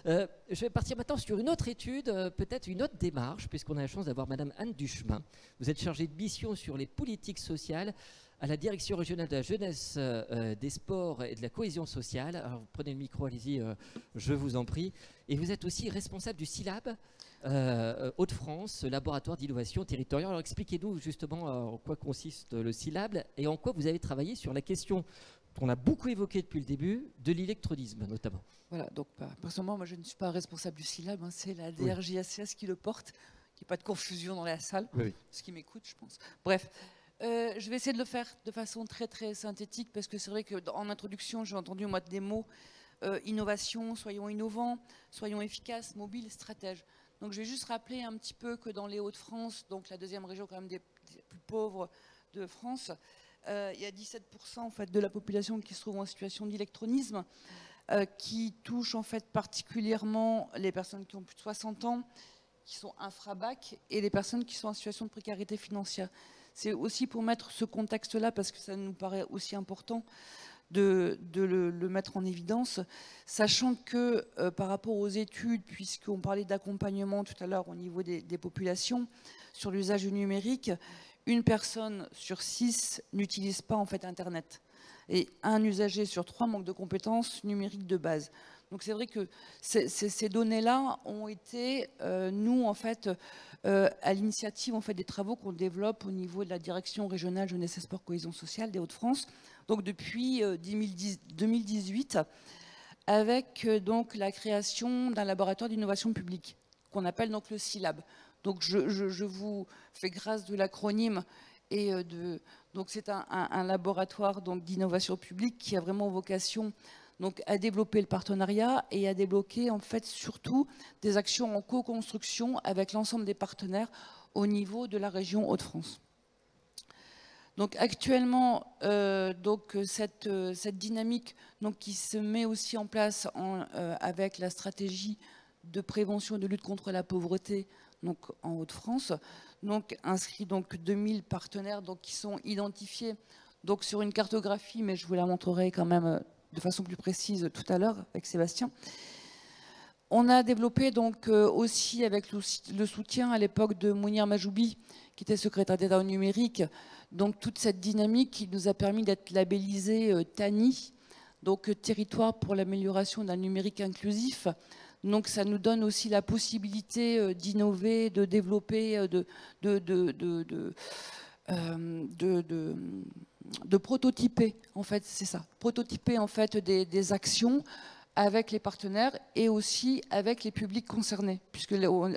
Je vais partir maintenant sur une autre étude, peut-être une autre démarche, puisqu'on a la chance d'avoir Madame Anne Duchemin. Vous êtes chargée de mission sur les politiques sociales à la Direction régionale de la jeunesse, des sports et de la cohésion sociale. Alors, vous prenez le micro, allez-y, je vous en prie. Et vous êtes aussi responsable du SILAB, Hauts-de-France, laboratoire d'innovation territoriale. Alors, expliquez-nous justement en quoi consiste le SILAB et en quoi vous avez travaillé sur la question qu'on a beaucoup évoquée depuis le début, de l'électronisme notamment. Voilà, donc personnellement, moi je ne suis pas responsable du SILAB, hein, c'est la DRJACS qui le porte, qu'il n'y ait pas de confusion dans la salle, ce qui m'écoute, je pense. Bref, je vais essayer de le faire de façon très très synthétique, parce que c'est vrai qu'en introduction, j'ai entendu moi des mots, innovation, soyons innovants, soyons efficaces, mobiles, stratèges. Donc je vais juste rappeler un petit peu que dans les Hauts-de-France, donc la deuxième région quand même des plus pauvres de France, il y a 17% en fait de la population qui se trouve en situation d'électronisme, qui touche en fait particulièrement les personnes qui ont plus de 60 ans, qui sont infra-bac, et les personnes qui sont en situation de précarité financière. C'est aussi pour mettre ce contexte-là, parce que ça nous paraît aussi important de le mettre en évidence, sachant que par rapport aux études, puisqu'on parlait d'accompagnement tout à l'heure au niveau des populations, sur l'usage du numérique, une personne sur 6 n'utilise pas en fait Internet. Et un usager sur 3 manque de compétences numériques de base. Donc c'est vrai que ces données-là ont été, nous, en fait, à l'initiative en fait, des travaux qu'on développe au niveau de la Direction régionale jeunesse et sport cohésion sociale des Hauts-de-France, donc depuis 2018, avec donc la création d'un laboratoire d'innovation publique, qu'on appelle donc le SILAB. Donc je vous fais grâce de l'acronyme et donc c'est un laboratoire d'innovation publique qui a vraiment vocation donc à développer le partenariat et à débloquer en fait surtout des actions en co-construction avec l'ensemble des partenaires au niveau de la région Hauts-de-France. Donc actuellement, cette dynamique donc, qui se met aussi en place avec la stratégie de prévention et de lutte contre la pauvreté donc en Hauts-de-France, donc inscrit donc 2000 partenaires donc qui sont identifiés donc sur une cartographie, mais je vous la montrerai quand même de façon plus précise tout à l'heure avec Sébastien. On a développé donc aussi avec le soutien à l'époque de Mounir Majoubi, qui était secrétaire d'État au numérique, donc toute cette dynamique qui nous a permis d'être labellisé TANI, donc territoire pour l'amélioration d'un numérique inclusif. Donc ça nous donne aussi la possibilité d'innover, de développer, de prototyper, en fait, c'est ça. Prototyper en fait des actions avec les partenaires et aussi avec les publics concernés, puisque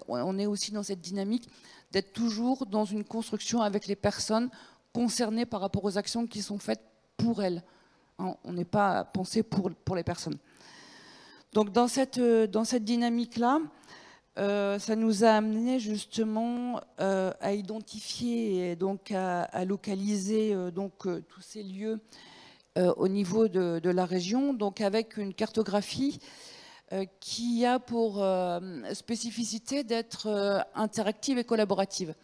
on est aussi dans cette dynamique d'être toujours dans une construction avec les personnes concernées par rapport aux actions qui sont faites pour elles. On n'est pas pensé pour les personnes. Donc dans cette dynamique-là, ça nous a amené justement à identifier et donc à localiser tous ces lieux au niveau de la région, donc avec une cartographie qui a pour spécificité d'être interactive et collaborative.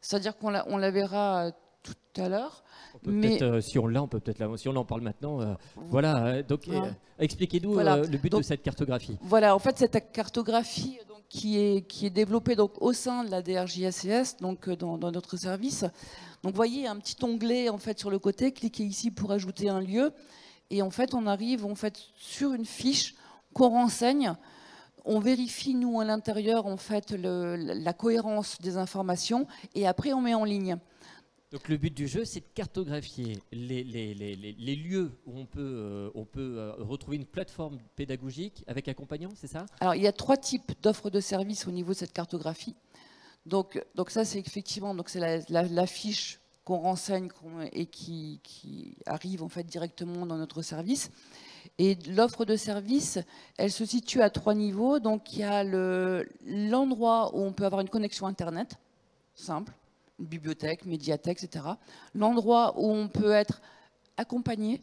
C'est-à-dire qu'on la verra tout à l'heure. Mais si on l'a, on peut peut-être si on en parle maintenant. Voilà, donc expliquez-nous le but de cette cartographie. Voilà, en fait, cette cartographie donc, qui est développée donc, au sein de la DRJACS, donc dans notre service. Donc, vous voyez un petit onglet en fait sur le côté. Cliquez ici pour ajouter un lieu, et en fait, on arrive en fait sur une fiche qu'on renseigne. On vérifie nous à l'intérieur en fait la cohérence des informations, et après on met en ligne. Donc le but du jeu, c'est de cartographier les lieux où on peut retrouver une plateforme pédagogique avec accompagnant, c'est ça? Alors il y a 3 types d'offres de services au niveau de cette cartographie. Donc ça c'est effectivement la fiche qu'on renseigne et qui arrive en fait directement dans notre service. Et l'offre de service, elle se situe à 3 niveaux. Donc il y a l'endroit où on peut avoir une connexion Internet, simple, une bibliothèque, médiathèque, etc. L'endroit où on peut être accompagné,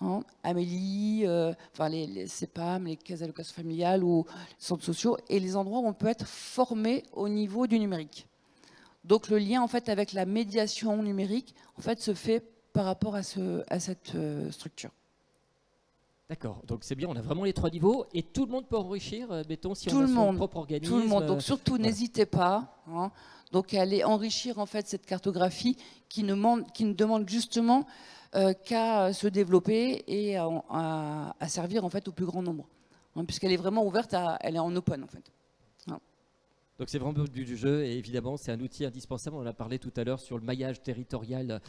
hein, Amélie, enfin les CEPAM, les caisses d'allocation familiale ou les centres sociaux, et les endroits où on peut être formé au niveau du numérique. Donc le lien en fait avec la médiation numérique en fait se fait par rapport à cette structure. D'accord, donc c'est bien, on a vraiment les 3 niveaux et tout le monde peut enrichir, mettons, si on a son propre organisme. Tout le monde, donc surtout n'hésitez pas, hein, donc à aller enrichir en fait cette cartographie qui ne demande justement qu'à se développer et à servir en fait au plus grand nombre, hein, puisqu'elle est vraiment ouverte, elle est en open en fait. Donc c'est vraiment le but du jeu et évidemment c'est un outil indispensable. On en a parlé tout à l'heure sur le maillage territorial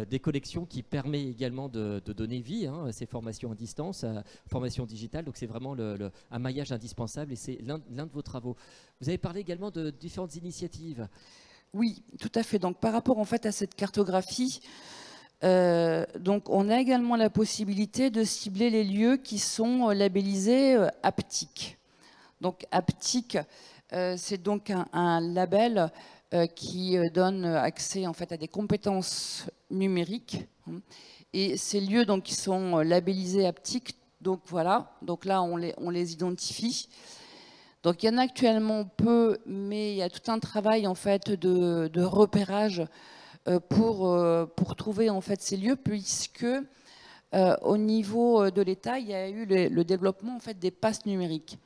des collections qui permet également de donner vie à ces formations à distance, formations digitales. Donc c'est vraiment un maillage indispensable et c'est l'un de vos travaux. Vous avez parlé également de différentes initiatives. Oui, tout à fait. Donc par rapport en fait à cette cartographie, donc on a également la possibilité de cibler les lieux qui sont labellisés haptiques. Donc haptique, c'est donc un label qui donne accès en fait à des compétences numériques. Et ces lieux donc qui sont labellisés haptiques, donc voilà, donc là on les identifie. Donc il y en a actuellement peu, mais il y a tout un travail en fait de repérage pour trouver en fait ces lieux, puisque au niveau de l'État, il y a eu le développement en fait des passes numériques.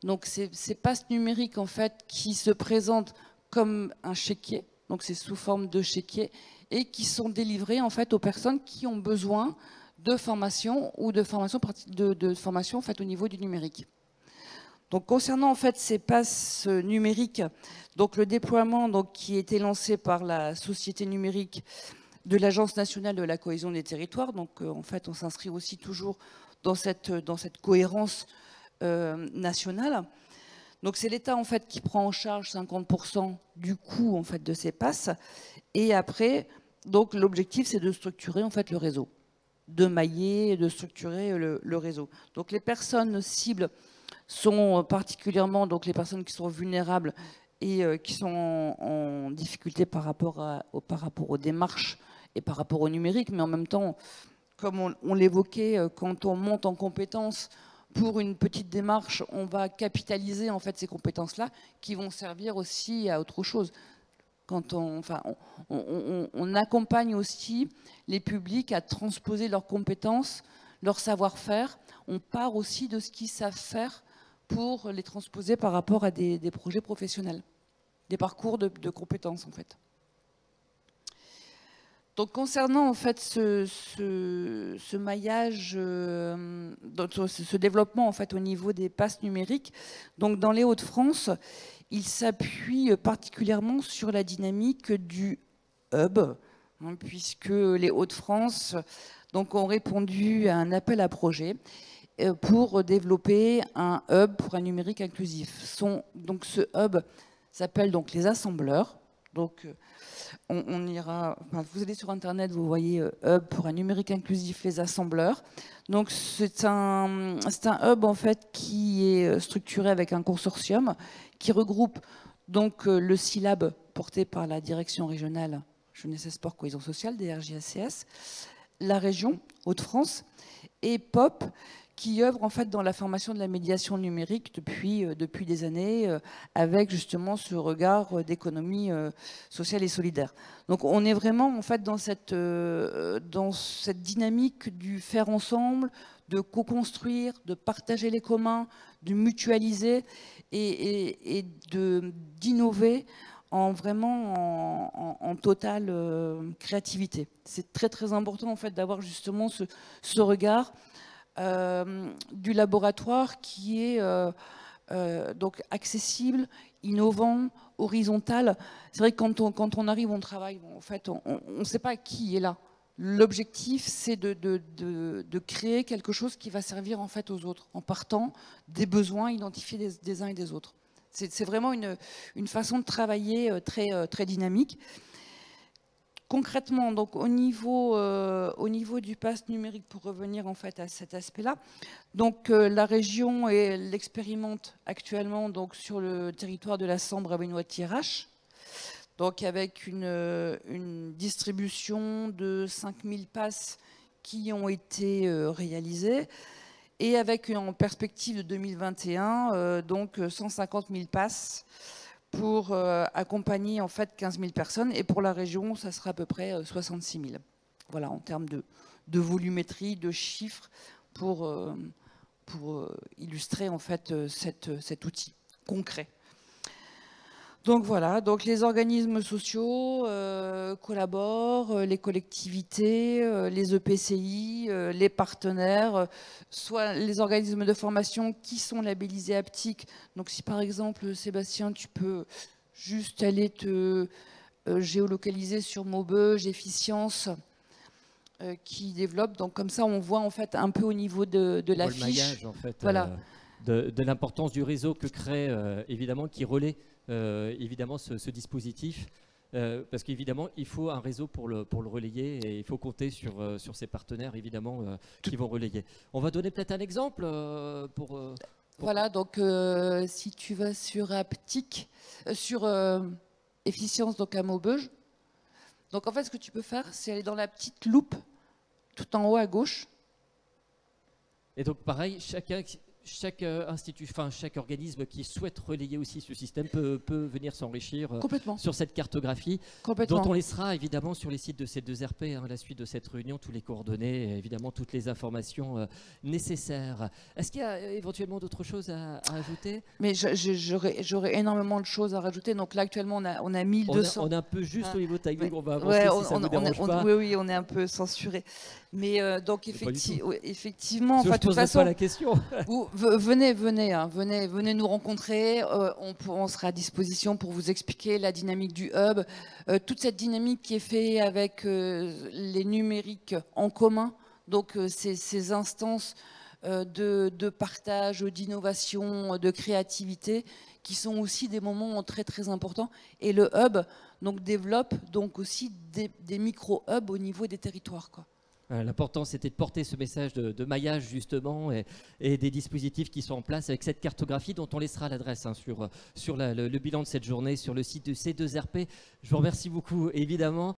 Donc ces passes numériques en fait qui se présentent comme un chéquier, donc c'est sous forme de chéquier, et qui sont délivrés en fait aux personnes qui ont besoin de formation ou de formation en fait au niveau du numérique. Donc concernant en fait ces passes numériques, donc le déploiement donc qui a été lancé par la société numérique de l'Agence nationale de la cohésion des territoires, donc en fait on s'inscrit aussi toujours dans cette cohérence nationale. Donc c'est l'État en fait qui prend en charge 50% du coût en fait de ces passes. Et après, donc l'objectif c'est de structurer en fait le réseau, de mailler, de structurer le réseau. Donc les personnes cibles sont particulièrement donc les personnes qui sont vulnérables et qui sont en difficulté par rapport aux démarches et par rapport au numérique, mais en même temps, comme on l'évoquait, quand on monte en compétences pour une petite démarche, on va capitaliser en fait ces compétences-là qui vont servir aussi à autre chose. Quand on accompagne aussi les publics à transposer leurs compétences, leur savoir-faire. On part aussi de ce qu'ils savent faire pour les transposer par rapport à des projets professionnels, des parcours de compétences en fait. Donc concernant en fait ce maillage, ce développement en fait au niveau des passes numériques, donc dans les Hauts-de-France, il s'appuie particulièrement sur la dynamique du hub, hein, puisque les Hauts-de-France donc ont répondu à un appel à projet pour développer un hub pour un numérique inclusif. Donc ce hub s'appelle donc les assembleurs. Donc on ira, enfin, vous allez sur internet, vous voyez hub pour un numérique inclusif, les assembleurs. Donc c'est un hub en fait qui est structuré avec un consortium qui regroupe donc le SILAB porté par la direction régionale Jeunesse et Sport Cohésion Sociale, DRJACS, la région Hauts-de-France et POP qui œuvre en fait dans la formation de la médiation numérique depuis des années avec justement ce regard d'économie sociale et solidaire. Donc on est vraiment en fait dans cette dynamique du faire ensemble, de co-construire, de partager les communs, de mutualiser et d'innover en totale créativité. C'est très très important en fait d'avoir justement ce regard du laboratoire qui est donc accessible, innovant, horizontal. C'est vrai que quand on arrive, on travaille, en fait, on ne sait pas qui est là. L'objectif, c'est de créer quelque chose qui va servir en fait aux autres, en partant des besoins identifiés des uns et des autres. C'est vraiment une façon de travailler très dynamique. Concrètement, donc au niveau du pass numérique, pour revenir en fait à cet aspect-là, donc la région l'expérimente actuellement donc sur le territoire de la Sambre-Avesnois-Thiérache, donc avec une distribution de 5000 passes qui ont été réalisées et avec en perspective de 2021 donc 150 000 passes pour accompagner en fait 15 000 personnes, et pour la région, ça sera à peu près 66 000. Voilà, en termes de volumétrie, de chiffres, pour illustrer en fait cet outil concret. Donc voilà, donc les organismes sociaux collaborent, les collectivités, les EPCI, les partenaires, soit les organismes de formation qui sont labellisés Aptic. Donc si par exemple, Sébastien, tu peux juste aller te géolocaliser sur Maubeuge, Efficience, qui développe. Donc comme ça, on voit en fait un peu au niveau de la fiche. Maillage, en fait, voilà. De l'importance du réseau que crée, évidemment, qui relaie évidemment ce dispositif. Parce qu'évidemment, il faut un réseau pour le relayer et il faut compter sur ces partenaires, évidemment, qui vont relayer. On va donner peut-être un exemple pour... Voilà, donc si tu vas sur Aptic, sur Efficience, donc à Maubeuge, donc en fait, ce que tu peux faire, c'est aller dans la petite loupe tout en haut à gauche. Et donc pareil, chaque institut, chaque organisme qui souhaite relayer aussi ce système peut venir s'enrichir sur cette cartographie, dont on laissera évidemment sur les sites de ces 2 RP, à la suite de cette réunion, tous les coordonnées, et évidemment toutes les informations nécessaires. Est-ce qu'il y a éventuellement d'autres choses à ajouter? Mais j'aurais énormément de choses à rajouter. Donc là actuellement on a 1200. On est un peu juste au niveau technique, on va avancer si ça vous dérange pas. Oui, on est un peu censuré. Mais donc effectivement, de toute façon, pas la question. Venez nous rencontrer. On sera à disposition pour vous expliquer la dynamique du hub, toute cette dynamique qui est faite avec les numériques en commun. Donc ces instances de partage, d'innovation, de créativité, qui sont aussi des moments très très importants. Et le hub donc développe donc aussi des micro-hubs au niveau des territoires, quoi. L'important, c'était de porter ce message de maillage, justement, et des dispositifs qui sont en place avec cette cartographie dont on laissera l'adresse sur le bilan de cette journée sur le site de C2RP. Je vous remercie beaucoup, évidemment.